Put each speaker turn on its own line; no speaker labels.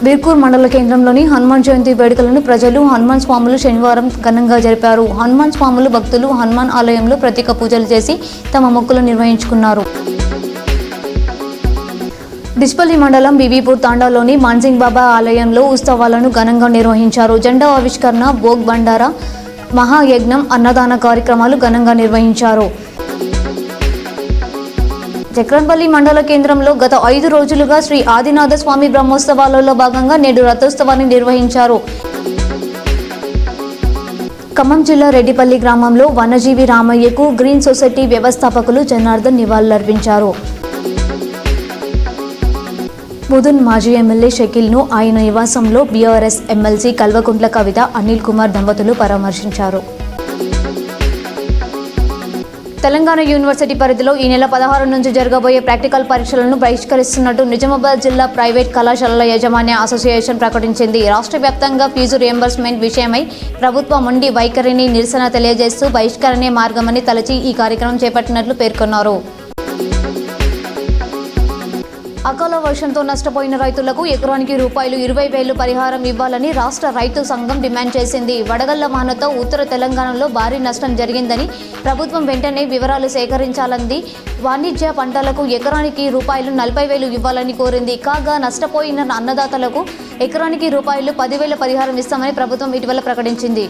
బీర్కూర్ మండల కేంద్రంలోని హనుమాన్ జయంతి వేడుకలను ప్రజలు హనుమాన్ స్వాములు శనివారం ఘనంగా జరిపారు. హనుమాన్ స్వాములు భక్తులు హనుమాన్ ఆలయంలో ప్రత్యేక పూజలు చేసి తమ మొక్కులు నిర్వహించుకున్నారు. డిస్పల్లి మండలం బీబీపూర్ తాండాలోని మాన్సింగ్ బాబా ఆలయంలో ఉత్సవాలను ఘనంగా నిర్వహించారు. జెండా ఆవిష్కరణ, భోగ్ బండారా, మహాయజ్ఞం, అన్నదాన కార్యక్రమాలు ఘనంగా నిర్వహించారు. చక్రంపల్లి మండల కేంద్రంలో గత 5 రోజులుగా శ్రీ ఆదినాథ స్వామి బ్రహ్మోత్సవాలలో భాగంగా నేడు రథోత్సవాన్ని నిర్వహించారు. ఖమ్మం జిల్లా రెడ్డిపల్లి గ్రామంలో వనజీవి రామయ్యకు గ్రీన్ సొసైటీ వ్యవస్థాపకులు జనార్దన్ నివాళులర్పించారు. ముదున్ మాజీ ఎమ్మెల్యే షకీల్ను ఆయన నివాసంలో బీఆర్ఎస్ ఎమ్మెల్సీ కల్వకుంట్ల కవిత, అనిల్ కుమార్ దంపతులు పరామర్శించారు. తెలంగాణ యూనివర్సిటీ పరిధిలో ఈ నెల 16 నుంచి జరగబోయే ప్రాక్టికల్ పరీక్షలను బహిష్కరిస్తున్నట్టు నిజామాబాద్ జిల్లా ప్రైవేట్ కళాశాలల యాజమాన్య అసోసియేషన్ ప్రకటించింది. రాష్ట్ర వ్యాప్తంగా ఫీజు రియంబర్స్మెంట్ విషయమై ప్రభుత్వ మొండి వైఖరిని నిరసన తెలియజేస్తూ బహిష్కరణే మార్గమని తలచి ఈ కార్యక్రమం చేపట్టినట్లు పేర్కొన్నారు. అకాల వర్షంతో నష్టపోయిన రైతులకు ఎకరానికి ₹20,000 పరిహారం ఇవ్వాలని రాష్ట్ర రైతు సంఘం డిమాండ్ చేసింది. వడగళ్ల వానతో ఉత్తర తెలంగాణలో భారీ నష్టం జరిగిందని, ప్రభుత్వం వెంటనే వివరాలు సేకరించాలంది. వాణిజ్య పంటలకు ఎకరానికి ₹40,000 ఇవ్వాలని కోరింది. కాగా నష్టపోయిన అన్నదాతలకు ఎకరానికి ₹10,000 పరిహారం ఇస్తామని ప్రభుత్వం ఇటీవల ప్రకటించింది.